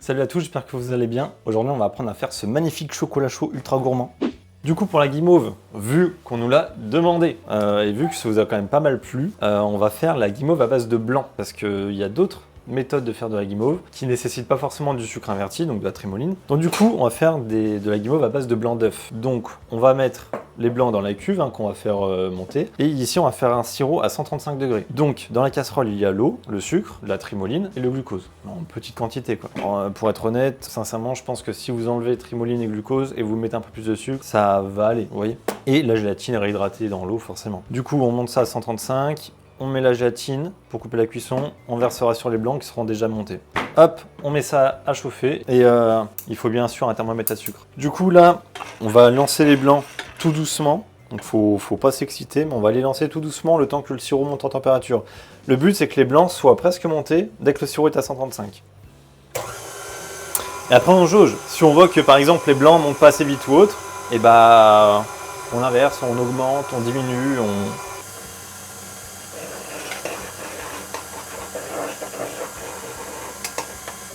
Salut à tous, j'espère que vous allez bien. Aujourd'hui, on va apprendre à faire ce magnifique chocolat chaud ultra gourmand. Du coup, pour la guimauve, vu qu'on nous l'a demandé et vu que ça vous a quand même pas mal plu, on va faire la guimauve à base de blanc parce qu'il y a d'autres méthode de faire de la guimauve qui ne nécessite pas forcément du sucre inverti, donc de la trémoline. Donc du coup, on va faire de la guimauve à base de blanc d'œuf. Donc on va mettre les blancs dans la cuve qu'on va faire monter. Et ici, on va faire un sirop à 135 degrés. Donc dans la casserole, il y a l'eau, le sucre, la trémoline et le glucose. En petite quantité quoi. Alors, pour être honnête, sincèrement, je pense que si vous enlevez trémoline et glucose et vous mettez un peu plus de sucre, ça va aller, vous voyez. Et la gélatine est réhydratée dans l'eau forcément. Du coup, on monte ça à 135. On met la gélatine pour couper la cuisson, on versera sur les blancs qui seront déjà montés. Hop, on met ça à chauffer et il faut bien sûr un thermomètre à sucre. Du coup là, on va lancer les blancs tout doucement. Donc faut pas s'exciter, mais on va les lancer tout doucement le temps que le sirop monte en température. Le but c'est que les blancs soient presque montés dès que le sirop est à 135. Et après on jauge. Si on voit que par exemple les blancs montent pas assez vite ou autre, et bah on inverse, on augmente, on diminue,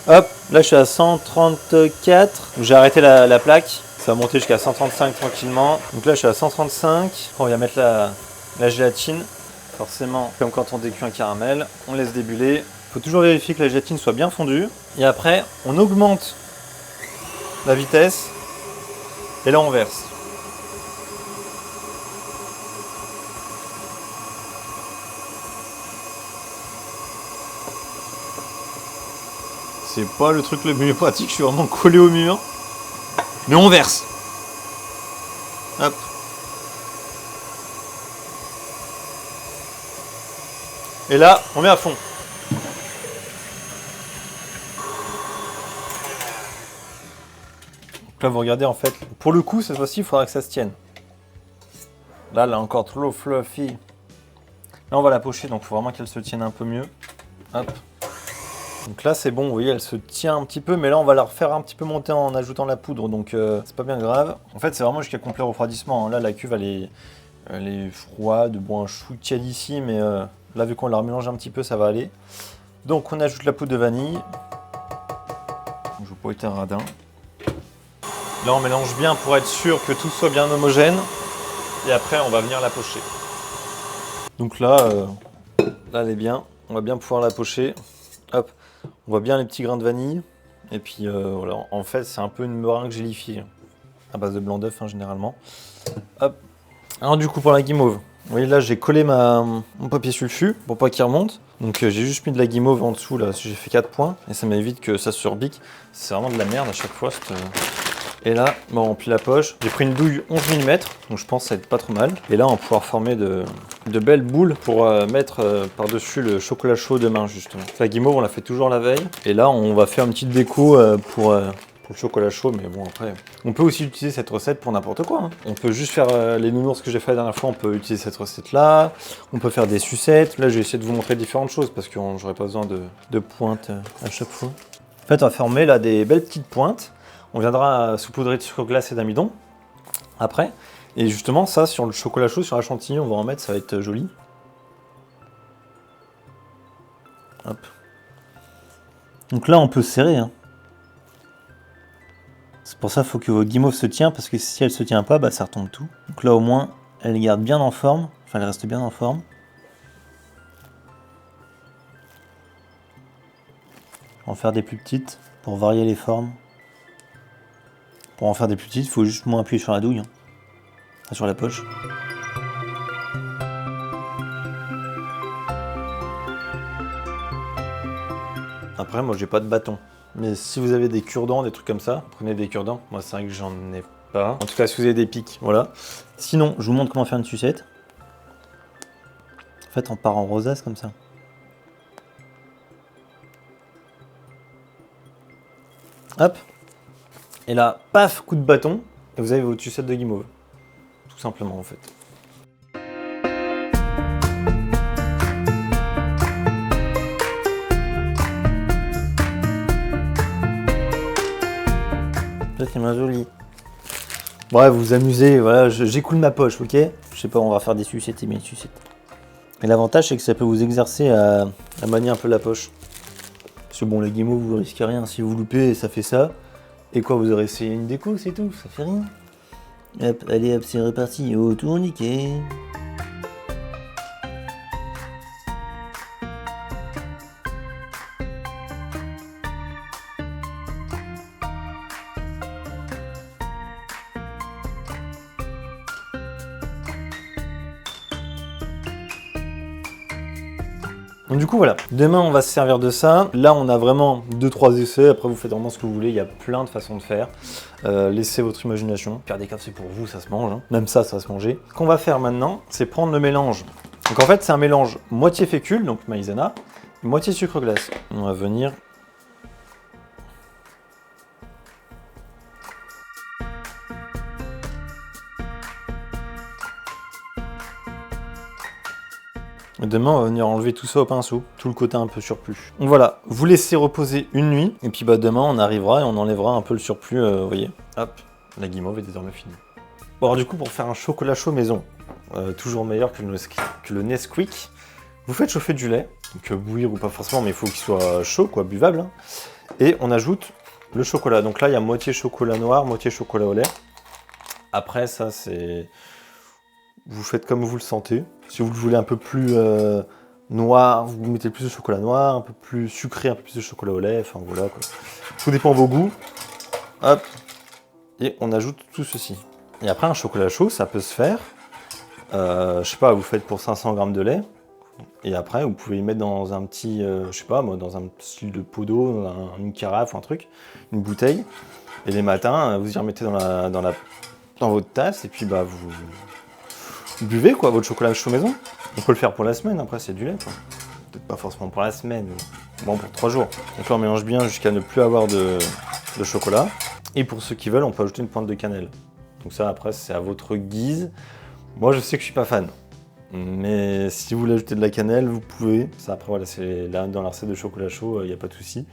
Hop, là je suis à 134, j'ai arrêté la plaque, ça va monter jusqu'à 135 tranquillement. Donc là je suis à 135, on vient mettre la gélatine, forcément comme quand on décuit un caramel, on laisse débuler. Il faut toujours vérifier que la gélatine soit bien fondue. Et après on augmente la vitesse et là on verse. C'est pas le truc le mieux pratique, je suis vraiment collé au mur. Mais on verse. Hop. Et là, on met à fond. Donc là, vous regardez en fait. Pour le coup, cette fois-ci, il faudra que ça se tienne. Là, elle est encore trop fluffy. Là, on va la pocher, donc il faut vraiment qu'elle se tienne un peu mieux. Hop. Donc là c'est bon, vous voyez elle se tient un petit peu, mais là on va la refaire un petit peu monter en ajoutant la poudre, donc c'est pas bien grave. En fait c'est vraiment jusqu'à complet refroidissement, là la cuve elle est froide, bon un chou tiède ici, mais là vu qu'on la remélange un petit peu ça va aller. Donc on ajoute la poudre de vanille, je vais pas être un radin. Là on mélange bien pour être sûr que tout soit bien homogène, et après on va venir la pocher. Donc là elle est bien, on va bien pouvoir la pocher. Hop, on voit bien les petits grains de vanille. Et puis voilà, en fait c'est un peu une meringue gélifiée, à base de blanc d'œuf généralement. Hop. Alors du coup pour la guimauve, vous voyez là j'ai collé mon papier sulfu pour pas qu'il remonte. Donc j'ai juste mis de la guimauve en dessous là, j'ai fait 4 points. Et ça m'évite que ça se surbique. C'est vraiment de la merde à chaque fois. Et là, on remplit la poche. J'ai pris une douille 11 mm, donc je pense que ça va être pas trop mal. Et là, on va pouvoir former de belles boules pour mettre par-dessus le chocolat chaud demain, justement. La guimauve, on la fait toujours la veille. Et là, on va faire une petite déco pour le chocolat chaud. Mais bon, après, on peut aussi utiliser cette recette pour n'importe quoi. On peut juste faire les nounours que j'ai fait la dernière fois. On peut utiliser cette recette-là. On peut faire des sucettes. Là, j'ai essayé de vous montrer différentes choses parce que j'aurais pas besoin de pointes à chaque fois. En fait, on va former là des belles petites pointes. On viendra saupoudrer de sucre glace et d'amidon après. Et justement, ça, sur le chocolat chaud, sur la chantilly, on va en mettre, ça va être joli. Hop. Donc là, on peut serrer. C'est pour ça qu'il faut que votre guimauve se tienne, parce que si elle se tient pas, bah, ça retombe tout. Donc là, au moins, elle garde bien en forme. Enfin, elle reste bien en forme. On va en faire des plus petites pour varier les formes. Pour en faire des plus petites, il faut juste moins appuyer sur la douille, sur la poche. Après, moi, j'ai pas de bâton. Mais si vous avez des cure-dents, des trucs comme ça, prenez des cure-dents. Moi, c'est vrai que j'en ai pas. En tout cas, si vous avez des pics, voilà. Sinon, je vous montre comment faire une sucette. En fait, on part en rosace comme ça. Hop. Et là, paf, coup de bâton, et vous avez votre sucette de guimauve. Tout simplement, en fait. Ça, c'est ma jolie. Bref, vous vous amusez, voilà, j'écoule ma poche, ok? Je sais pas, on va faire des sucettes et mes sucettes. Et l'avantage, c'est que ça peut vous exercer à manier un peu la poche. Si que bon, la guimauve, vous risquez rien. Si vous loupez, ça fait ça. Et quoi, vous aurez essayé une déco, c'est tout, ça fait rien. Hop, allez hop, c'est reparti. Oh, tout niqué. Donc du coup voilà, demain on va se servir de ça. Là on a vraiment 2-3 essais, après vous faites vraiment ce que vous voulez, il y a plein de façons de faire. Laissez votre imagination. Faire des cartes c'est pour vous, ça se mange, hein. Même ça va se manger. Ce qu'on va faire maintenant, c'est prendre le mélange. Donc en fait c'est un mélange moitié fécule, donc maïzena, moitié sucre glace. On va venir... Demain, on va venir enlever tout ça au pinceau, tout le côté un peu surplus. Donc voilà, vous laissez reposer une nuit, et puis bah demain, on arrivera et on enlèvera un peu le surplus, vous voyez. Hop, la guimauve est désormais finie. Bon alors du coup, pour faire un chocolat chaud maison, toujours meilleur que le Nesquik, vous faites chauffer du lait, donc bouillir ou pas forcément, mais il faut qu'il soit chaud, quoi, buvable. Hein. Et on ajoute le chocolat. Donc là, il y a moitié chocolat noir, moitié chocolat au lait. Après, ça, c'est... Vous faites comme vous le sentez. Si vous le voulez un peu plus noir, vous mettez plus de chocolat noir, un peu plus sucré, un peu plus de chocolat au lait, enfin voilà quoi. Tout dépend de vos goûts. Hop. Et on ajoute tout ceci. Et après un chocolat chaud, ça peut se faire. Je sais pas, vous faites pour 500 g de lait. Et après, vous pouvez y mettre dans un petit, je sais pas, moi, dans un style de pot d'eau, une carafe ou un truc, une bouteille. Et les matins, vous y remettez dans votre tasse et puis bah vous buvez quoi, votre chocolat chaud maison. On peut le faire pour la semaine, après c'est du lait quoi. Peut-être pas forcément pour la semaine, mais bon pour 3 jours. Donc là on mélange bien jusqu'à ne plus avoir de chocolat. Et pour ceux qui veulent, on peut ajouter une pointe de cannelle. Donc ça après c'est à votre guise. Moi je sais que je suis pas fan. Mais si vous voulez ajouter de la cannelle, vous pouvez. Ça après voilà, c'est là dans la recette de chocolat chaud, il n'y a pas de souci.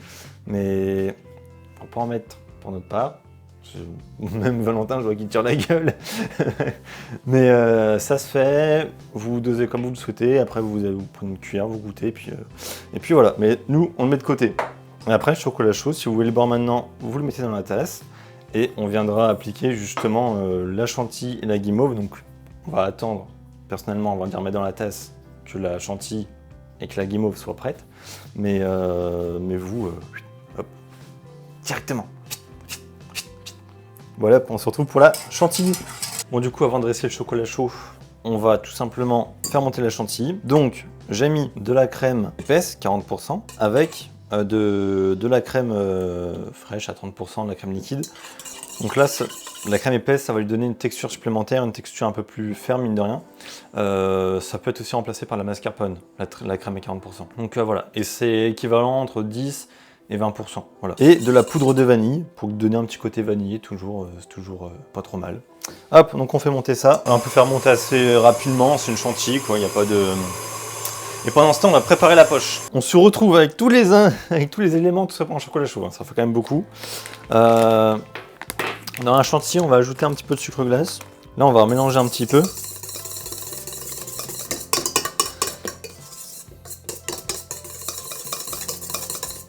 Mais on peut en mettre pour notre part. Même Valentin, je vois qu'il tire la gueule. Mais ça se fait, vous dosez comme vous le souhaitez, après vous prenez une cuillère, vous goûtez, et puis voilà. Mais nous, on le met de côté. Et après, le chocolat chaud, si vous voulez le boire maintenant, vous le mettez dans la tasse, et on viendra appliquer justement la chantilly et la guimauve. Donc on va attendre, personnellement, on va dire mettre dans la tasse que la chantilly et que la guimauve soient prêtes. Mais vous, hop, directement. Voilà, on se retrouve pour la chantilly. Bon, du coup, avant de dresser le chocolat chaud, on va tout simplement faire monter la chantilly. Donc, j'ai mis de la crème épaisse, 40%, avec de la crème fraîche à 30%, de la crème liquide. Donc là, la crème épaisse, ça va lui donner une texture supplémentaire, une texture un peu plus ferme, mine de rien. Ça peut être aussi remplacé par la mascarpone, la crème à 40%. Donc voilà, et c'est équivalent entre 10 et 20%, voilà. Et de la poudre de vanille, pour donner un petit côté vanillé, toujours, c'est toujours pas trop mal. Hop, donc on fait monter ça. Alors, on peut faire monter assez rapidement, c'est une chantilly, quoi, il n'y a pas de... Et pendant ce temps, on va préparer la poche. On se retrouve avec tous les éléments, tout ça pour un chocolat chaud, hein. Ça fait quand même beaucoup. Dans la chantilly, on va ajouter un petit peu de sucre glace. Là, on va mélanger un petit peu.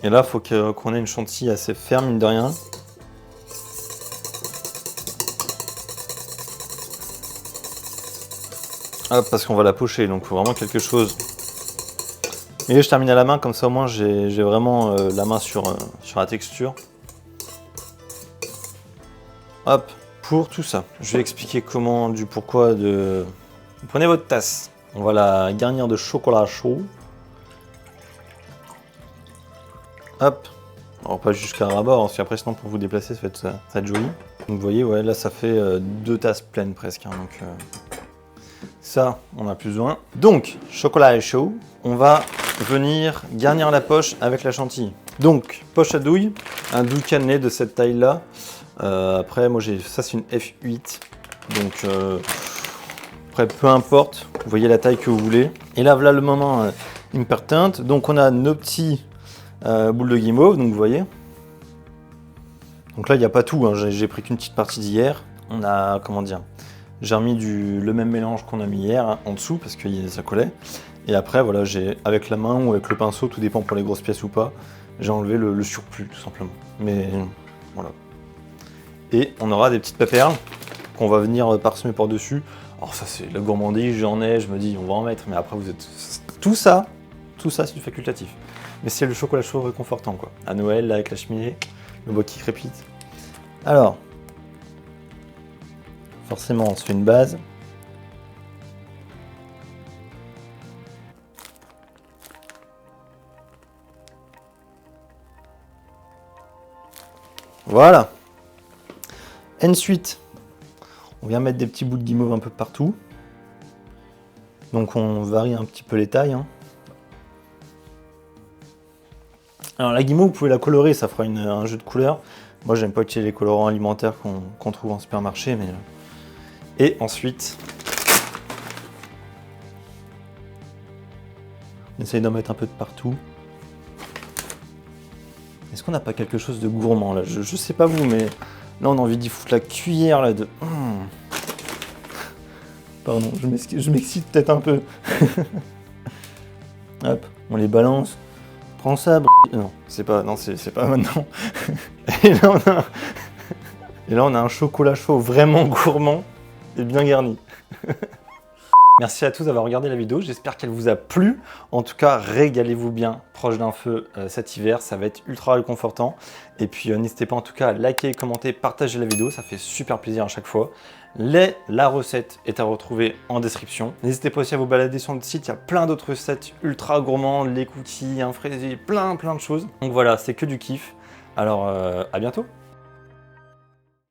Et là, il faut qu'on ait une chantilly assez ferme, mine de rien. Hop, parce qu'on va la pocher, donc il faut vraiment quelque chose. Et je termine à la main, comme ça au moins j'ai vraiment la main sur la texture. Hop, pour tout ça, je vais expliquer comment, du pourquoi de... Vous prenez votre tasse, on va la garnir de chocolat chaud. Hop, alors pas jusqu'à ras-bord, parce qu'après sinon pour vous déplacer ça va être joli. Donc vous voyez, ouais, là ça fait 2 tasses pleines presque, hein, donc ça on a plus besoin. Donc, chocolat chaud, on va venir garnir la poche avec la chantilly. Donc, poche à douille, un douille cannelé de cette taille là. Après moi ça c'est une F8, donc après peu importe, vous voyez la taille que vous voulez. Et là voilà le moment important, donc on a nos petits boules de guimauve, donc vous voyez. Donc là il n'y a pas tout, hein. J'ai pris qu'une petite partie d'hier. On a, comment dire, j'ai remis le même mélange qu'on a mis hier, hein, en dessous parce que ça collait. Et après voilà, j'ai avec la main ou avec le pinceau, tout dépend pour les grosses pièces ou pas, J'ai enlevé le surplus, tout simplement. Mais voilà. Et on aura des petites péperles qu'on va venir parsemer par-dessus. Alors ça, c'est la gourmandise, j'en ai, je me dis, on va en mettre. Mais après, vous êtes... Tout ça, c'est du facultatif. Mais c'est le chocolat chaud réconfortant, quoi. À Noël, là, avec la cheminée, le bois qui crépite. Alors, forcément, on se fait une base. Voilà. Ensuite, on vient mettre des petits bouts de guimauve un peu partout. Donc on varie un petit peu les tailles. Hein. Alors la guimauve, vous pouvez la colorer, ça fera un jeu de couleurs. Moi, j'aime pas utiliser les colorants alimentaires qu'on trouve en supermarché. Mais... Et ensuite, on essaye d'en mettre un peu de partout. Est-ce qu'on n'a pas quelque chose de gourmand là? Je sais pas vous, mais là on a envie d'y foutre la cuillère là de... Pardon, je m'excite peut-être un peu. Hop, on les balance. Prends ça, non, c'est pas maintenant. Et là on a un chocolat chaud vraiment gourmand et bien garni. Merci à tous d'avoir regardé la vidéo, j'espère qu'elle vous a plu. En tout cas, régalez-vous bien proche d'un feu cet hiver, ça va être ultra réconfortant. Et puis n'hésitez pas en tout cas à liker, commenter, partager la vidéo, ça fait super plaisir à chaque fois. La recette est à retrouver en description. N'hésitez pas aussi à vous balader sur notre site, il y a plein d'autres recettes ultra gourmandes, les cookies, un fraisier, plein de choses. Donc voilà, c'est que du kiff. Alors à bientôt.